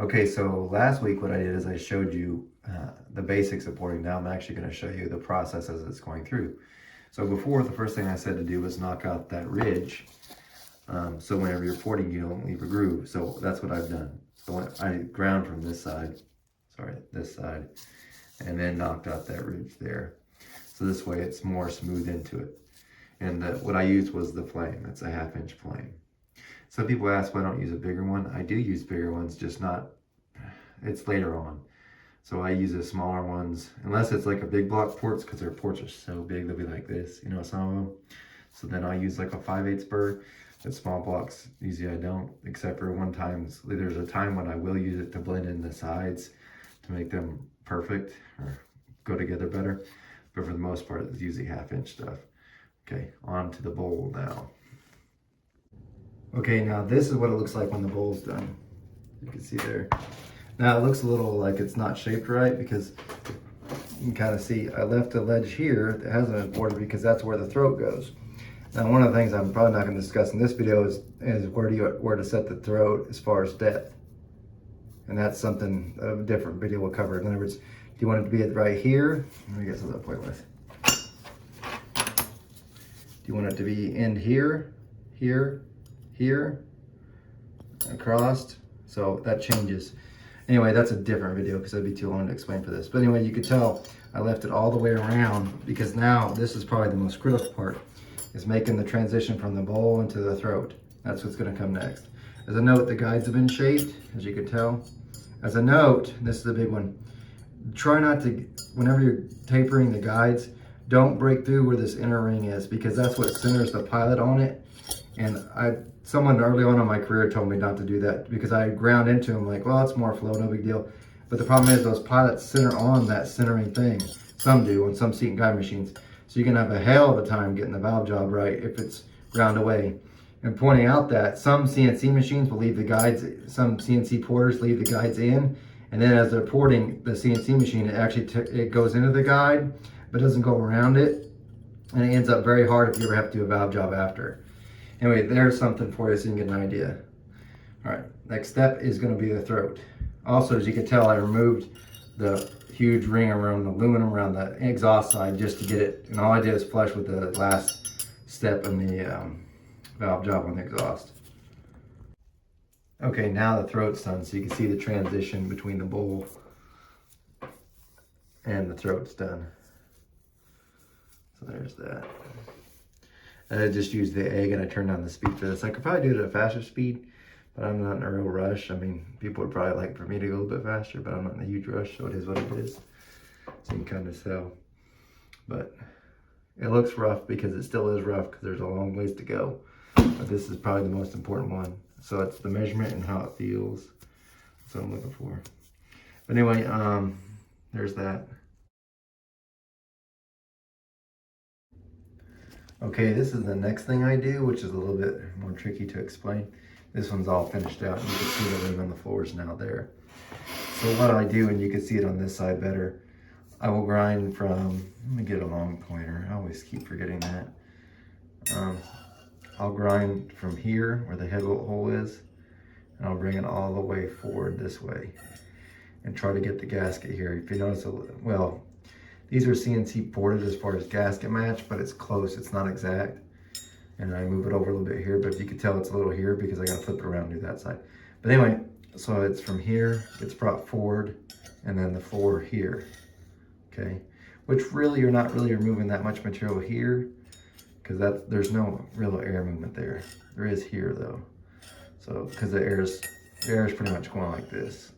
Okay, so last week what I did is I showed you the basics of porting. Now I'm actually going to show you the process as it's going through. So before, the first thing I said to do was knock out that ridge. So whenever you're porting, you don't leave a groove. So that's what I've done. So I ground from this side, and then knocked out that ridge there. So this way it's more smooth into it. And what I used was the flame. It's a 1/2 inch flame. Some people ask why I don't use a bigger one. I do use bigger ones, just not, it's later on. So I use the smaller ones, unless it's like a big block ports, because their ports are so big, they'll be like this, you know, some of them. So then I use like a 5/8 burr. But small blocks, usually I don't, except for one time. There's a time when I will use it to blend in the sides to make them perfect or go together better. But for the most part, it's usually 1/2 inch stuff. Okay, on to the bowl now. Okay, now this is what it looks like when the bowl's done. You can see there. Now it looks a little like it's not shaped right because you can kind of see I left a ledge here that hasn't been ported because that's where the throat goes. Now one of the things I'm probably not going to discuss in this video is where to set the throat as far as depth. And that's something a different video will cover. In other words, do you want it to be right here? Let me get some to play with. Do you want it to be in here, here, here, across? So that changes. Anyway, that's a different video because that'd be too long to explain for this. But anyway, you could tell I left it all the way around because now this is probably the most critical part, is making the transition from the bowl into the throat. That's what's going to come next. As a note, the guides have been shaped, as you can tell. As a note, this is the big one. Try not to, whenever you're tapering the guides, don't break through where this inner ring is because that's what centers the pilot on it. And someone early on in my career told me not to do that because I ground into them like, well, it's more flow, no big deal. But the problem is those pilots center on that centering thing. Some do on some seat and guide machines. So you can have a hell of a time getting the valve job right if it's ground away. And pointing out that some CNC machines will leave the guides, some CNC porters leave the guides in, and then as they're porting the CNC machine, it actually it goes into the guide, but doesn't go around it, and it ends up very hard if you ever have to do a valve job after. Anyway, there's something for you so you can get an idea. All right, next step is going to be the throat. Also, as you can tell, I removed the huge ring around the aluminum around the exhaust side just to get it, and all I did is flush with the last step in the valve job on the exhaust. Okay, now the throat's done, so you can see the transition between the bowl and the throat's done. So there's that. And I just used the egg and I turned down the speed for this. I could probably do it at a faster speed, but I'm not in a real rush. I mean, people would probably like for me to go a little bit faster, but I'm not in a huge rush, so it is what it is. So you can kind of tell. But it looks rough because it still is rough because there's a long ways to go. But this is probably the most important one. So it's the measurement and how it feels. That's what I'm looking for. But anyway, there's that. Okay, this is the next thing I do, which is a little bit more tricky to explain. This one's all finished out, and you can see the ring on the floor is now there. So what I do, and you can see it on this side better, I will grind from, let me get a long pointer, I always keep forgetting that. I'll grind from here, where the head hole is, and I'll bring it all the way forward this way, and try to get the gasket here. If you notice, well, these are CNC ported as far as gasket match, but it's close, it's not exact. And I move it over a little bit here, but you can tell it's a little here because I gotta flip it around and do that side. But anyway, so it's from here, it's brought forward, and then the floor here, okay? Which really, you're not really removing that much material here, because there's no real air movement there. There is here though. So, because the air is pretty much going like this.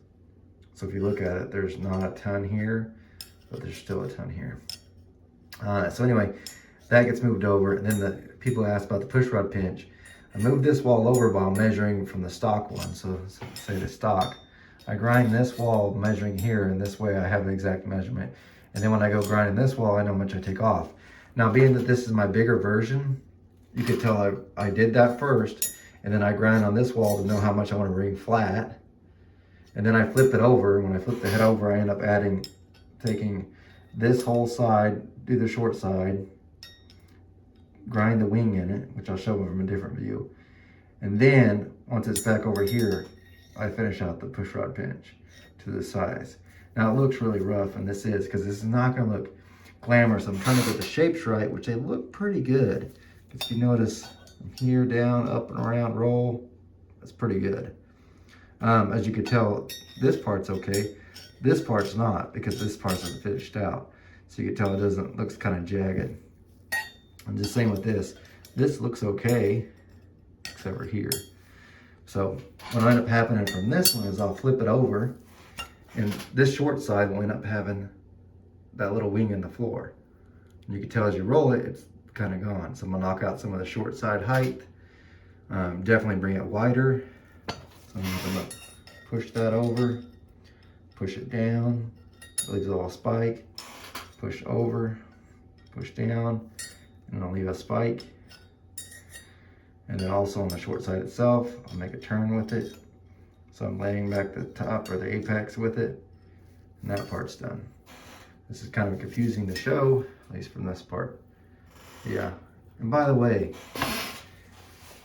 So if you look at it, there's not a ton here, but there's still a ton here. So anyway, that gets moved over, and then the people ask about the push rod pinch. I moved this wall over while measuring from the stock one. So say the stock, I grind this wall measuring here, and this way I have an exact measurement. And then when I go grinding this wall, I know how much I take off. Now, being that this is my bigger version, you could tell I did that first, and then I grind on this wall to know how much I want to bring flat. And then I flip it over. When I flip the head over, I end up taking this whole side, do the short side, grind the wing in it, which I'll show them from a different view. And then, once it's back over here, I finish out the push rod pinch to the size. Now it looks really rough, and this is, because this is not gonna look glamorous. I'm trying to get the shapes right, which they look pretty good. If you notice, from here, down, up and around, roll, that's pretty good. As you can tell, this part's okay. This part's not, because this part isn't finished out. So you can tell it looks kind of jagged. And the same with this. This looks okay, except for here. So what'll end up happening from this one is I'll flip it over, and this short side will end up having that little wing in the floor. And you can tell as you roll it, it's kind of gone. So I'm gonna knock out some of the short side height, definitely bring it wider. So I'm gonna push that over, push it down, it leaves a little spike, push over, push down, and I'll leave a spike. And then also on the short side itself, I'll make a turn with it. So I'm laying back the top or the apex with it, and that part's done. This is kind of confusing to show, at least from this part. Yeah, and by the way,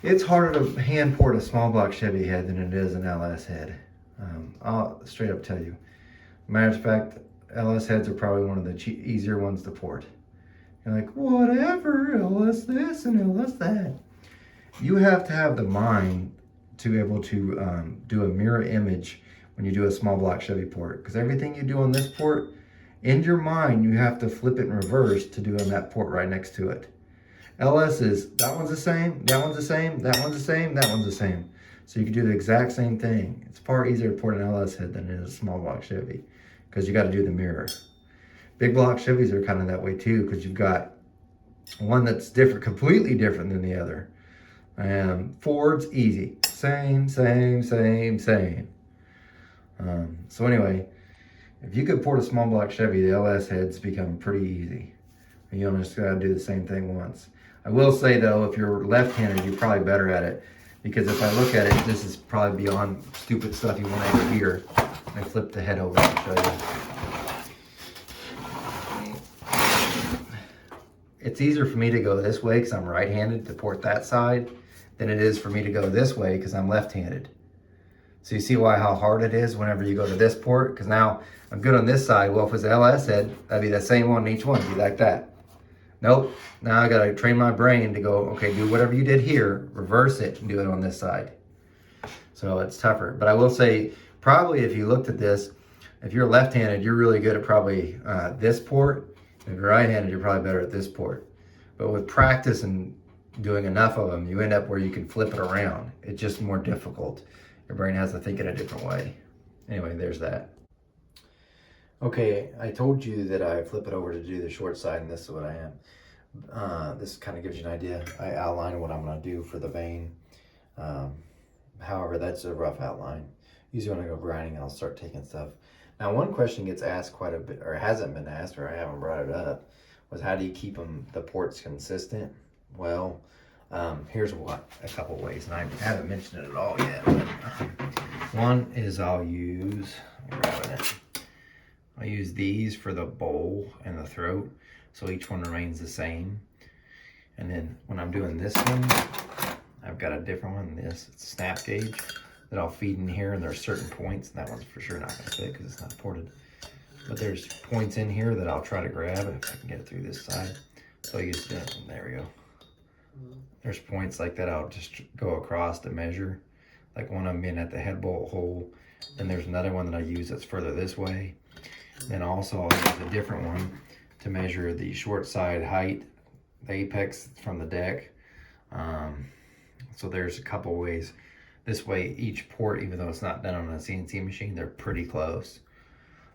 it's harder to hand port a small block Chevy head than it is an LS head. I'll straight up tell you. Matter of fact, LS heads are probably one of the easier ones to port. You're like, whatever, LS this and LS that. You have to have the mind to be able to do a mirror image when you do a small block Chevy port. Because everything you do on this port, in your mind, you have to flip it in reverse to do on that port right next to it. LS is, that one's the same, that one's the same, that one's the same, that one's the same. So you can do the exact same thing. It's far easier to port an LS head than it is a small block Chevy, because you got to do the mirror. Big block Chevys are kind of that way too, because you've got one that's different, completely different than the other. Ford's easy, same. So anyway, if you could port a small block Chevy, the LS heads become pretty easy. And you only just gotta do the same thing once. I will say though, if you're left-handed, you're probably better at it, because if I look at it, this is probably beyond stupid stuff you want to ever hear. I flip the head over to show you. It's easier for me to go this way because I'm right-handed to port that side than it is for me to go this way because I'm left-handed. So you see how hard it is whenever you go to this port? Because now I'm good on this side. Well, if it's LS head, that'd be the same on each one. It'd be like that. Nope. Now I gotta train my brain to go, okay, do whatever you did here, reverse it and do it on this side. So it's tougher. But I will say, probably if you looked at this, if you're left-handed, you're really good at probably this port. If you're right-handed, you're probably better at this port. But with practice and doing enough of them, you end up where you can flip it around. It's just more difficult. Your brain has to think in a different way. Anyway, there's that. Okay, I told you that I flip it over to do the short side, and this is what I am. This kind of gives you an idea. I outline what I'm going to do for the vane. However, that's a rough outline. Usually when I go grinding, I'll start taking stuff. Now, one question gets asked quite a bit, or hasn't been asked, or I haven't brought it up, was how do you keep the ports consistent? Well, here's a couple ways, and I haven't mentioned it at all yet. But, one is I'll use these for the bowl and the throat, so each one remains the same. And then when I'm doing this one, I've got a different one. It's a snap gauge that I'll feed in here, and there's certain points. That one's for sure not going to fit because it's not ported. But there's points in here that I'll try to grab if I can get it through this side. So you just there we go. There's points like that I'll just go across to measure. Like one of them being at the head bolt hole. Then there's another one that I use that's further this way. Then also I'll use a different one to measure the short side height, the apex from the deck. So there's a couple ways. This way, each port, even though it's not done on a CNC machine, they're pretty close.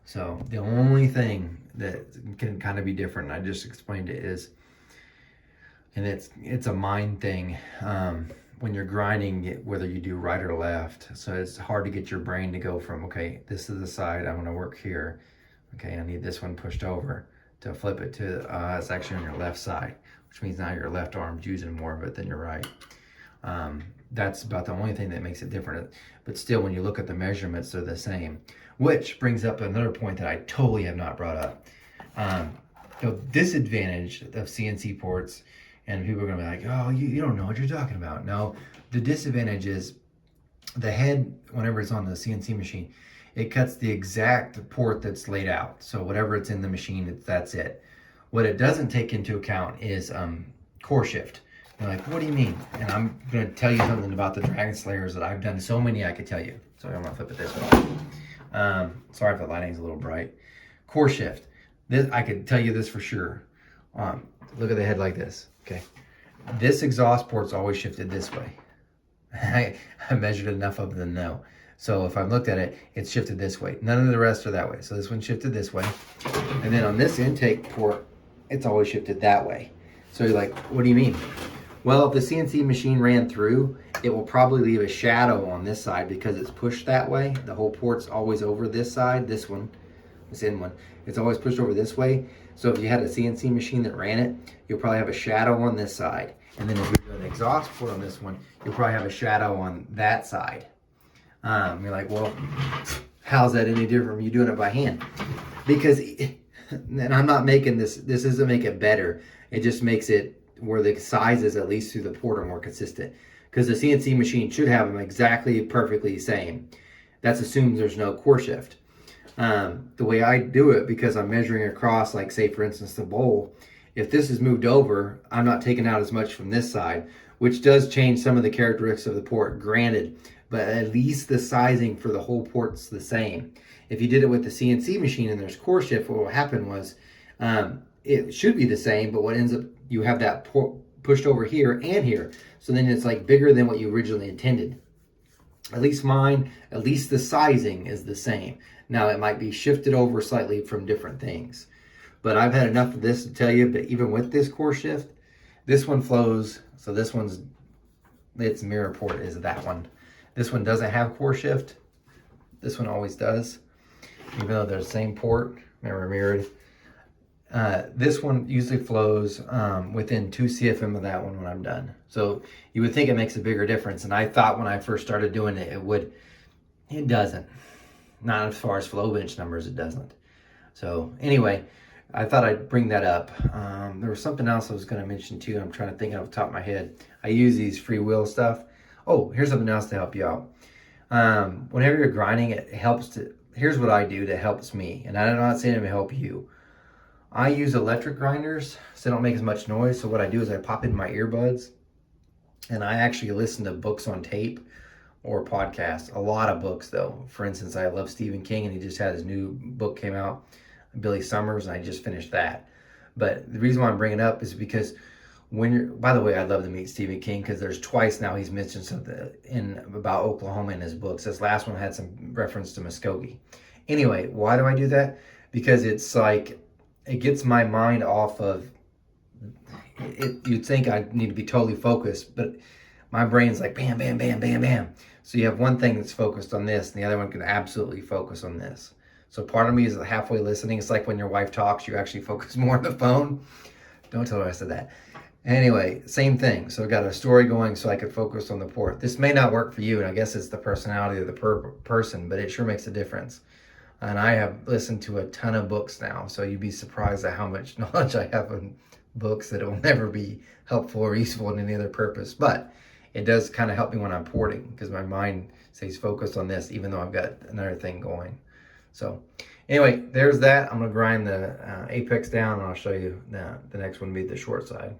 So the only thing that can kind of be different, and I just explained it, is, and it's a mind thing, when you're grinding it, whether you do right or left. So it's hard to get your brain to go from, okay, this is the side, I'm gonna work here. Okay, I need this one pushed over, to flip it to, it's actually on your left side, which means now your left arm's using more of it than your right. That's about the only thing that makes it different. But still, when you look at the measurements, they're the same. Which brings up another point that I totally have not brought up. The disadvantage of CNC ports, and people are gonna be like, oh, you don't know what you're talking about. No, the disadvantage is the head, whenever it's on the CNC machine, it cuts the exact port that's laid out. So whatever it's in the machine, that's it. What it doesn't take into account is core shift. They're like, what do you mean? And I'm going to tell you something about the Dragon Slayers that I've done so many I could tell you. So I'm going to flip it this way. Sorry if the lighting's a little bright. Core shift. This, I could tell you this for sure. Look at the head like this. Okay. This exhaust port's always shifted this way. I measured enough of them to know. So if I've looked at it, it's shifted this way. None of the rest are that way. So this one shifted this way. And then on this intake port, it's always shifted that way. So you're like, what do you mean? Well, if the CNC machine ran through, it will probably leave a shadow on this side because it's pushed that way. The whole port's always over this side, this one, this end one. It's always pushed over this way. So if you had a CNC machine that ran it, you'll probably have a shadow on this side. And then if you do an exhaust port on this one, you'll probably have a shadow on that side. You're like, well, how's that any different from you doing it by hand? Because, and I'm not making this doesn't make it better. It just makes it where the sizes, at least through the port, are more consistent. Because the CNC machine should have them exactly perfectly same. That assumes there's no core shift. The way I do it, because I'm measuring across, like say for instance the bowl, if this is moved over, I'm not taking out as much from this side, which does change some of the characteristics of the port, granted, but at least the sizing for the whole port's the same. If you did it with the CNC machine and there's core shift, what will happen was it should be the same, but what ends up, you have that port pushed over here and here. So then it's like bigger than what you originally intended. At least mine, at least the sizing is the same. Now it might be shifted over slightly from different things. But I've had enough of this to tell you, but even with this core shift, this one flows. So this one's, its mirror port is that one. This one doesn't have core shift. This one always does, even though they're the same port, they're mirrored. This one usually flows within 2 CFM of that one when I'm done. So you would think it makes a bigger difference. And I thought when I first started doing it, it would. It doesn't. Not as far as flow bench numbers, it doesn't. So anyway, I thought I'd bring that up. There was something else I was going to mention too. I'm trying to think off the top of my head. I use these free wheel stuff. Oh, here's something else to help you out. Whenever you're grinding, it helps to, here's what I do that helps me. And I'm not saying it will help you. I use electric grinders so they don't make as much noise. So what I do is I pop in my earbuds and I actually listen to books on tape or podcasts. A lot of books though. For instance, I love Stephen King and he just had his new book came out, Billy Summers, and I just finished that. But the reason why I'm bringing it up is because when you're, by the way, I'd love to meet Stephen King because there's twice now he's mentioned something about Oklahoma in his books. This last one had some reference to Muskogee. Anyway, why do I do that? Because it's like, it gets my mind off of it. You'd think I need to be totally focused, but my brain's like bam, bam, bam, bam, bam. So you have one thing that's focused on this and the other one can absolutely focus on this. So part of me is halfway listening. It's like when your wife talks, you actually focus more on the phone. Don't tell her I said that. Anyway, same thing. So I got a story going so I could focus on the port. This may not work for you, and I guess it's the personality of the person, but it sure makes a difference. And I have listened to a ton of books now, so you'd be surprised at how much knowledge I have in books that will never be helpful or useful in any other purpose. But it does kind of help me when I'm porting because my mind stays focused on this, even though I've got another thing going. So anyway, there's that. I'm going to grind the apex down, and I'll show you the next one will be the short side.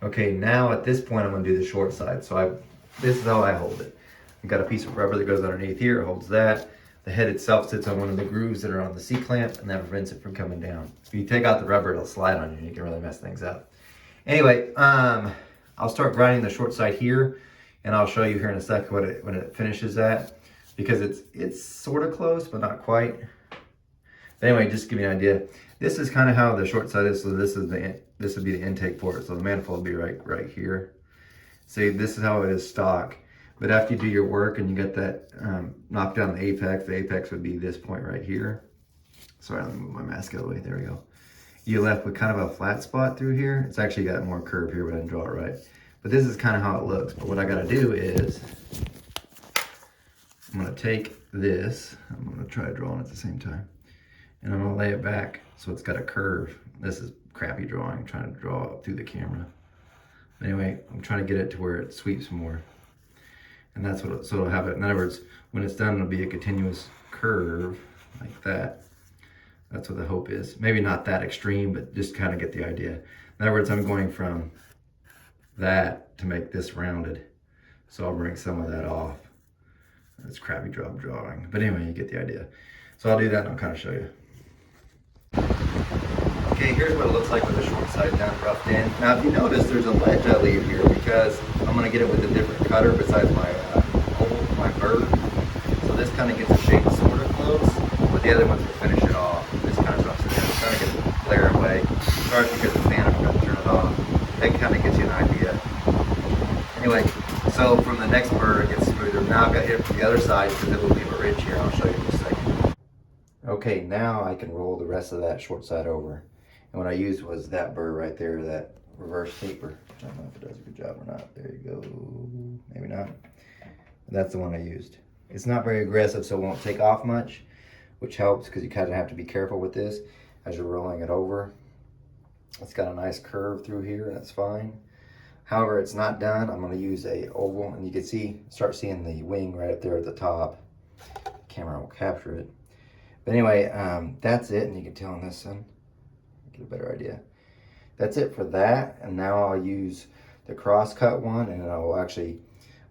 Okay, now at this point, I'm going to do the short side. So this is how I hold it. I've got a piece of rubber that goes underneath here. It holds that. The head itself sits on one of the grooves that are on the C-clamp, and that prevents it from coming down. If you take out the rubber, it'll slide on you, and you can really mess things up. Anyway, I'll start grinding the short side here, and I'll show you here in a second when it finishes that, because it's sort of close, but not quite. But anyway, just to give you an idea, this is kind of how the short side is. So this would be the intake port. So the manifold would be right here. See, this is how it is stock. But after you do your work and you get that knocked down the apex would be this point right here. Sorry, let me move my mask out of the way. There we go. You're left with kind of a flat spot through here. It's actually got more curve here, but I didn't draw it right. But this is kind of how it looks. But what I got to do is I'm going to take this. I'm going to try to draw it at the same time. And I'm going to lay it back so it's got a curve. This is crappy drawing. I'm trying to draw up through the camera. Anyway, I'm trying to get it to where it sweeps more. And that's what, so it'll have it, in other words, when it's done, it'll be a continuous curve like that. That's what the hope is. Maybe not that extreme, but just kind of get the idea. In other words, I'm going from that to make this rounded. So I'll bring some of that off. It's crappy job drawing. But anyway, you get the idea. So I'll do that and I'll kind of show you. Okay, here's what it looks like with the short side down roughed in. Now if you notice, there's a ledge I leave here because I'm going to get it with a different cutter besides my oval, my burr. So this kind of gets the shape sort of close, but the other ones will finish it off. This kind of drops it in, trying to get the glare away. Sorry if you get the fan, I'm going to turn it off. That kind of gives you an idea. Anyway, so from the next burr it gets smoother. Now I've got to hit it from the other side because it will leave a ridge here. I'll show you in a second. Okay, now I can roll the rest of that short side over. And what I used was that burr right there, that reverse taper. I don't know if it does a good job or not. There you go. Maybe not. That's the one I used. It's not very aggressive, so it won't take off much, which helps because you kind of have to be careful with this as you're rolling it over. It's got a nice curve through here, and that's fine. However, it's not done. I'm going to use a oval, and you can see, start seeing the wing right up there at the top. The camera will capture it. But anyway, that's it, and you can tell on this one. Get a better idea. That's it for that, and now I'll use the cross-cut one, and I'll actually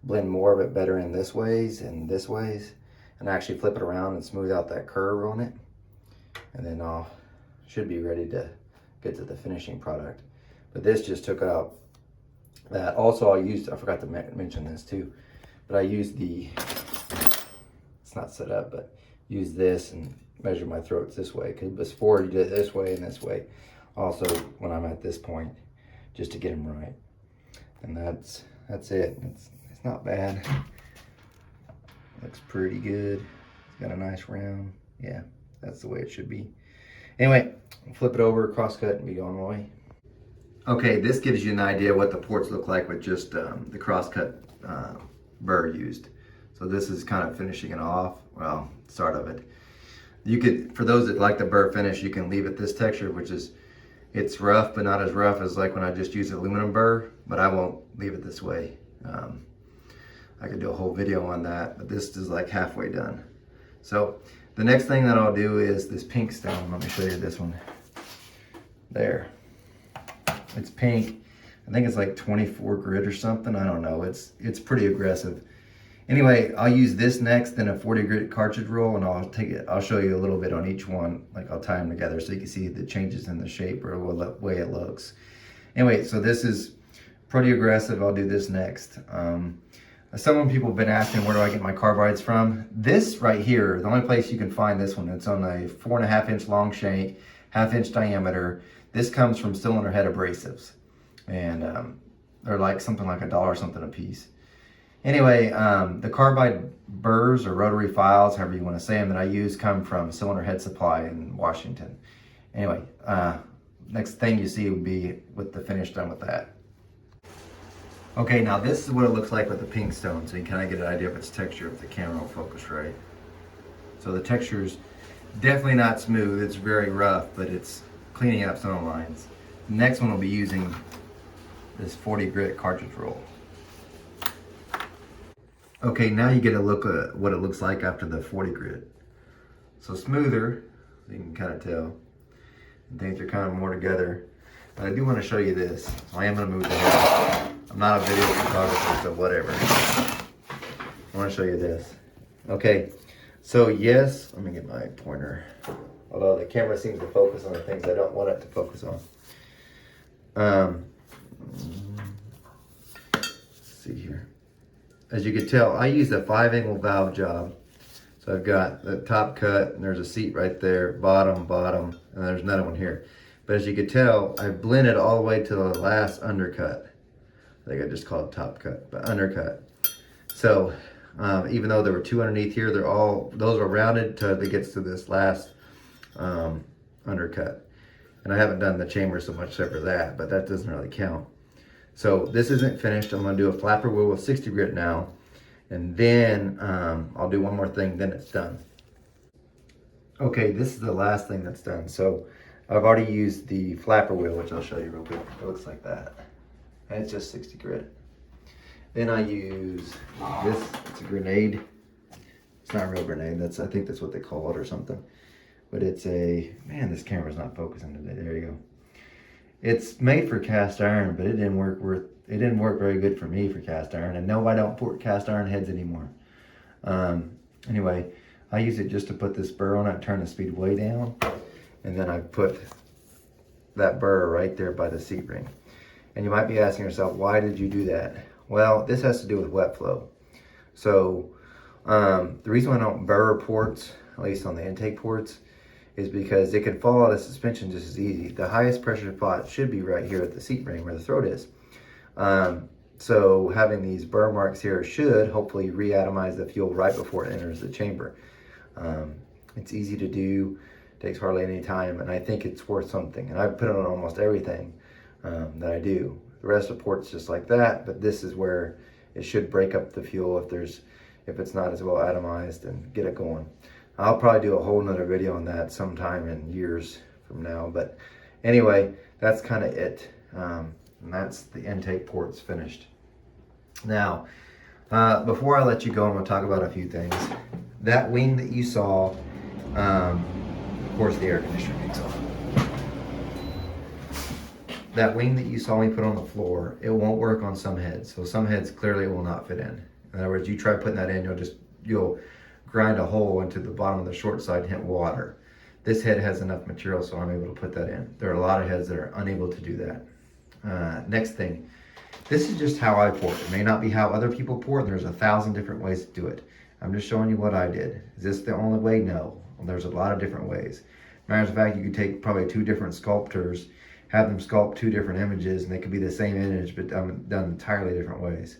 blend more of it better in this ways and this ways, and actually flip it around and smooth out that curve on it, and then I'll should be ready to get to the finishing product. But this just took out that. Also, I forgot to mention this too, but I used the, it's not set up, but use this and measure my throats this way, because before you did it this way and this way. Also, when I'm at this point, just to get them right. And that's it. It's not bad. Looks pretty good. It's got a nice round. Yeah, that's the way it should be. Anyway, flip it over, cross cut, and be on my way. Okay, this gives you an idea what the ports look like with just the cross cut burr used. So this is kind of finishing it off. Well, start of it. You could, for those that like the burr finish, you can leave it this texture, which is, it's rough, but not as rough as like when I just use aluminum burr, but I won't leave it this way. I could do a whole video on that, but this is like halfway done. So the next thing that I'll do is this pink stone. Let me show you this one. There. It's pink. I think it's like 24 grit or something. I don't know. It's pretty aggressive. Anyway, I'll use this next, then a 40 grit cartridge roll, and I'll show you a little bit on each one. Like I'll tie them together so you can see the changes in the shape or the way it looks. Anyway, so this is pretty aggressive. I'll do this next. Some people have been asking, where do I get my carbides from? This right here, the only place you can find this one, it's on a 4.5 inch long shank, 1/2 inch diameter. This comes from Cylinder Head Abrasives. And they're like something like $1 something a piece. Anyway, the carbide burrs or rotary files, however you want to say them, that I use come from Cylinder Head Supply in Washington. Anyway, next thing you see would be with the finish done with that. Okay, now this is what it looks like with the pink stone, so you kind of get an idea of its texture if the camera will focus right. So the texture is definitely not smooth, it's very rough, but it's cleaning up some of the lines. The next one will be using this 40 grit cartridge roll. Okay, now you get a look at what it looks like after the 40 grit. So smoother, you can kind of tell. And things are kind of more together. But I do want to show you this. So I am going to move the head. I'm not a video photographer, so whatever. I want to show you this. Okay, so yes, let me get my pointer. Although the camera seems to focus on the things I don't want it to focus on. Let's see here. As you can tell, I use a 5-angle valve job. So I've got the top cut, and there's a seat right there, bottom, and there's another one here. But as you can tell, I blended all the way to the last undercut. I think I just called it top cut, but undercut. So even though there were 2 underneath here, those are rounded till it gets to this last undercut. And I haven't done the chamber so much except for that, but that doesn't really count. So this isn't finished. I'm gonna do a flapper wheel with 60 grit now, and then I'll do one more thing, then it's done. Okay, this is the last thing that's done. So I've already used the flapper wheel, which I'll show you real quick. It looks like that. And it's just 60 grit. Then I use this, it's a grenade. It's not a real grenade, I think that's what they call it or something. But it's man, this camera's not focusing today, there you go. It's made for cast iron, but it didn't work very good for me for cast iron. And no, I don't put cast iron heads anymore. Anyway, I use it just to put this burr on it, turn the speed way down. And then I put that burr right there by the seat ring. And you might be asking yourself, why did you do that? Well, this has to do with wet flow. So the reason why I don't burr ports, at least on the intake ports, is because it could fall out of suspension just as easy. The highest pressure spot should be right here at the seat ring where the throat is. So having these burr marks here should hopefully re-atomize the fuel right before it enters the chamber. It's easy to do, takes hardly any time, and I think it's worth something. And I put it on almost everything that I do. The rest of the port's just like that, but this is where it should break up the fuel if it's not as well atomized and get it going. I'll probably do a whole nother video on that sometime in years from now, but anyway, that's kind of it. And that's the intake ports finished. Now, before I let you go, I'm going to talk about a few things. That wing that you saw, of course the air conditioner kicks off. That wing that you saw me put on the floor, it won't work on some heads. So some heads clearly will not fit in. In other words, you try putting that in, you'll grind a hole into the bottom of the short side and hit water. This head has enough material, so I'm able to put that in. There are a lot of heads that are unable to do that. Next thing, this is just how I port. It may not be how other people port. There's 1,000 different ways to do it. I'm just showing you what I did. Is this the only way? No. There's a lot of different ways. Matter of fact, you could take probably 2 different sculptors, have them sculpt 2 different images, and they could be the same image, but done entirely different ways.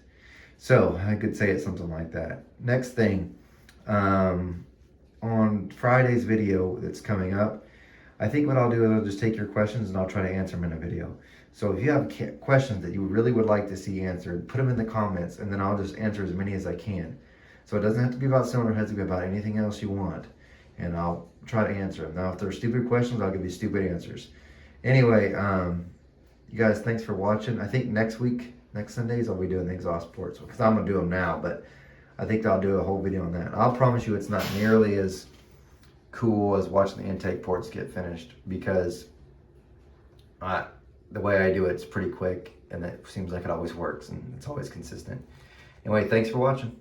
So I could say it's something like that. Next thing, on Friday's video that's coming up, I think what I'll do is I'll just take your questions and I'll try to answer them in a video. So if you have questions that you really would like to see answered, put them in the comments, and then I'll just answer as many as I can. So it doesn't have to be about cylinder heads, it can be about anything else you want, and I'll try to answer them. Now, if they're stupid questions, I'll give you stupid answers. Anyway, you guys, thanks for watching. I think next Sundays, I'll be doing the exhaust ports, because I'm going to do them now, but I think I'll do a whole video on that. I'll promise you it's not nearly as cool as watching the intake ports get finished, because the way I do it's pretty quick, and it seems like it always works, and it's always consistent. Anyway, thanks for watching.